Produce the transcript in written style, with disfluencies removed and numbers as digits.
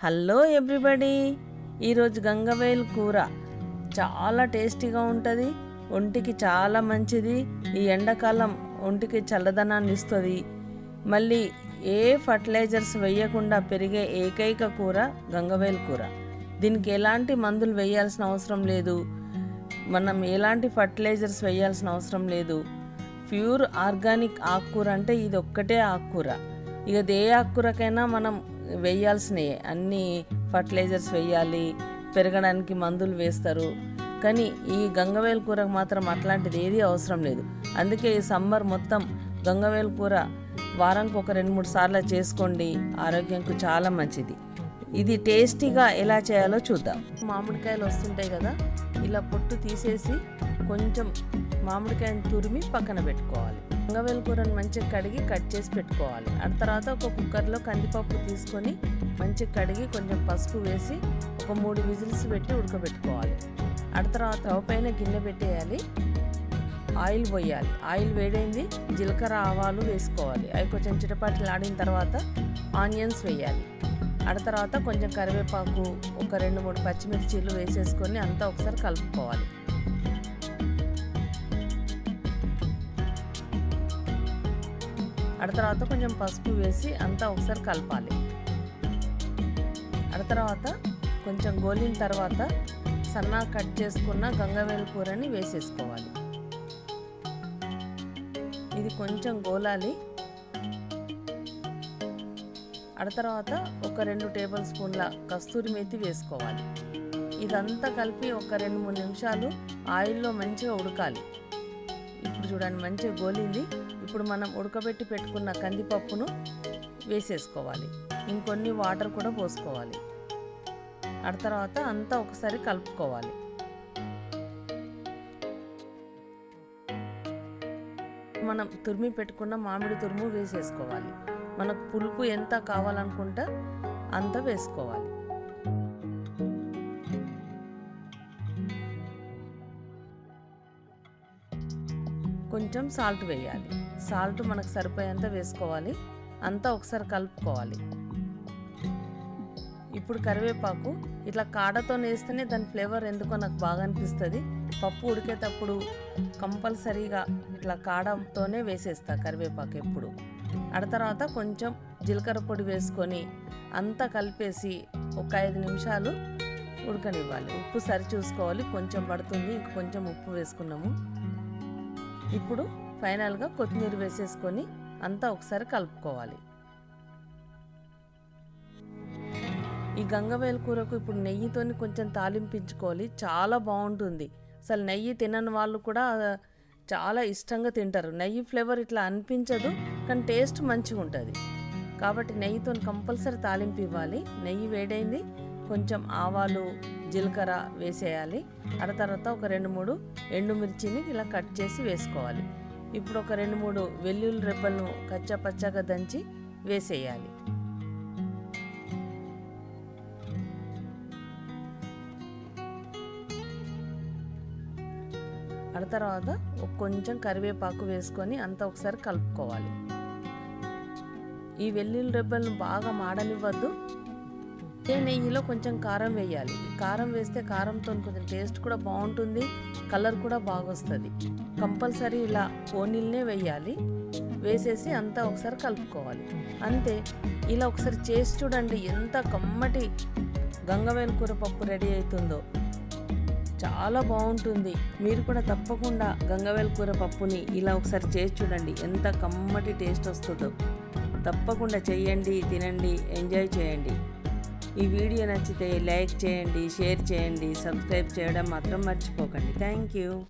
Hello everybody, ఈరోజు గంగవేల్ కూర చాలా టేస్టీగా ఉంటుంది. ఒంటికి చాలా మంచిది. ఈ ఎండాకాలం ఒంటికి చల్లదనాన్ని ఇస్తుంది. మళ్ళీ ఏ ఫర్టిలైజర్స్ వేయకుండా పెరిగే ఏకైక కూర గంగవేల్ కూర. దీనికి ఎలాంటి మందులు వేయాల్సిన అవసరం లేదు. మనం ఎలాంటి ఫర్టిలైజర్స్ వేయాల్సిన అవసరం లేదు. ప్యూర్ ఆర్గానిక్ ఆకుకూర అంటే ఇది ఒక్కటే ఆకుకూర. ఇక ఏ ఆకుకూరకైనా మనం వేయాల్సినవి అన్ని ఫర్టిలైజర్స్ వేయాలి, పెరగడానికి మందులు వేస్తారు. కానీ ఈ గంగవేల్ కూరకు మాత్రం అట్లాంటిది ఏది అవసరం లేదు. అందుకే ఈ సమ్మర్ మొత్తం గంగవేల్ కూర వారానికి ఒక 2-3 సార్లు చేసుకోండి. ఆరోగ్యంకు చాలా మంచిది. ఇది టేస్టీగా ఎలా చేయాలో చూద్దాం. మామిడికాయలు వస్తుంటాయి కదా, ఇలా పొట్టు తీసేసి కొంచెం మామిడికాయను తురిమి పక్కన పెట్టుకోవాలి. గంగవేల్ కూరను మంచిగా కడిగి కట్ చేసి పెట్టుకోవాలి. ఆ తర్వాత ఒక కుక్కర్లో కందిపప్పు తీసుకొని మంచిగా కడిగి కొంచెం పసుపు వేసి ఒక 3 విజిల్స్ పెట్టి ఉడకబెట్టుకోవాలి. ఆ తర్వాత స్టవ్ పైన గిన్నె పెట్టేయాలి. ఆయిల్ పోయాలి. ఆయిల్ వేడైంది, జీలకర్ర ఆవాలు వేసుకోవాలి. అవి కొంచెం చిటపటలాడిన తర్వాత ఆనియన్స్ వేయాలి. ఆ తర్వాత కొంచెం కరివేపాకు, ఒక 2-3 పచ్చిమిర్చీలు వేసేసుకొని అంతా ఒకసారి కలుపుకోవాలి. ఆ తర్వాత కొంచెం పసుపు వేసి అంతా ఒకసారి కలపాలి. ఆ తర్వాత కొంచెం గోలిన తర్వాత సన్నగా కట్ చేసుకున్న గంగవేల్ కూరని వేసేసుకోవాలి. ఇది కొంచెం గోలాలి. ఆ తర్వాత ఒక 2 టేబుల్ స్పూన్ల కస్తూరి మేతి వేసుకోవాలి. ఇదంతా కలిపి ఒక 2-3 నిమిషాలు ఆయిల్లో మంచిగా ఉడకాలి. ఇప్పుడు చూడండి, మంచిగా గోలింది. ఇప్పుడు మనం ఉడకబెట్టి పెట్టుకున్న కందిపప్పును వేసేసుకోవాలి. ఇంకొన్ని వాటర్ కూడా పోసుకోవాలి. ఆ తర్వాత అంతా ఒకసారి కలుపుకోవాలి. మనం తురిమి పెట్టుకున్న మామిడి తురుము వేసేసుకోవాలి. మనకు పులుపు ఎంత కావాలనుకుంటే అంత వేసుకోవాలి. కొంచెం సాల్ట్ వేయాలి. సాల్ట్ మనకు సరిపోయేంత వేసుకోవాలి. అంతా ఒకసారి కలుపుకోవాలి. ఇప్పుడు కరివేపాకు ఇట్లా కాడతో వేస్తేనే దాని ఫ్లేవర్ ఎందుకో నాకు బాగా అనిపిస్తుంది. పప్పు ఉడికేటప్పుడు కంపల్సరీగా ఇట్లా కాడతోనే వేసేస్తా కరివేపాకు ఎప్పుడు. ఆ తర్వాత కొంచెం జీలకర్ర పొడి వేసుకొని అంతా కలిపేసి ఒక 5 నిమిషాలు ఉడకనివ్వాలి. ఉప్పు సరి చూసుకోవాలి, కొంచెం పడుతుంది, ఇంకొంచెం ఉప్పు వేసుకున్నాము. ఇప్పుడు ఫైనల్గా కొత్తిమీర వేసేసుకొని అంతా ఒకసారి కలుపుకోవాలి. ఈ గంగవేల్ కూరకు ఇప్పుడు నెయ్యితోని కొంచెం తాలింపించుకోవాలి. చాలా బాగుంటుంది. అసలు నెయ్యి తినని వాళ్ళు కూడా చాలా ఇష్టంగా తింటారు. నెయ్యి ఫ్లేవర్ ఇట్లా అనిపించదు, కానీ టేస్ట్ మంచిగా ఉంటుంది. కాబట్టి నెయ్యితో కంపల్సరీ తాలింపు ఇవ్వాలి. నెయ్యి వేడైంది, కొంచెం ఆవాలు, జీలకర్ర వేసేయాలి. ఆ తర్వాత ఒక 2-3 ఎండుమిర్చిని ఇలా కట్ చేసి వేసుకోవాలి. ఇప్పుడు ఒక 2-3 వెల్లుల్లి రెబ్బలను కచ్చాపచ్చాగా దంచి వేసేయాలి. ఆ తర్వాత కొంచెం కరివేపాకు వేసుకొని అంతా ఒకసారి కలుపుకోవాలి. ఈ వెల్లుల్లి రెబ్బలను బాగా మాడనివ్వద్దు. ఏ నెయ్యిలో కొంచెం కారం వేయాలి. కారం వేస్తే కారంతో కొంచెం టేస్ట్ కూడా బాగుంటుంది, కలర్ కూడా బాగా వస్తుంది. కంపల్సరీ ఇలా ఓనీల్నే వేయాలి. వేసేసి అంతా ఒకసారి కలుపుకోవాలి. అంతే. ఇలా ఒకసారి చేసి చూడండి, ఎంత కమ్మటి గంగవేల్ కూర పప్పు రెడీ అవుతుందో. చాలా బాగుంటుంది. మీరు కూడా తప్పకుండా గంగవేల్ కూర పప్పుని ఇలా ఒకసారి చేసి చూడండి, ఎంత కమ్మటి టేస్ట్ వస్తుందో. తప్పకుండా చేయండి, తినండి, ఎంజాయ్ చేయండి. ఈ వీడియో నచ్చితే లైక్ చేయండి, షేర్ చేయండి, సబ్స్క్రైబ్ చేయడం మాత్రం మర్చిపోకండి. Thank you.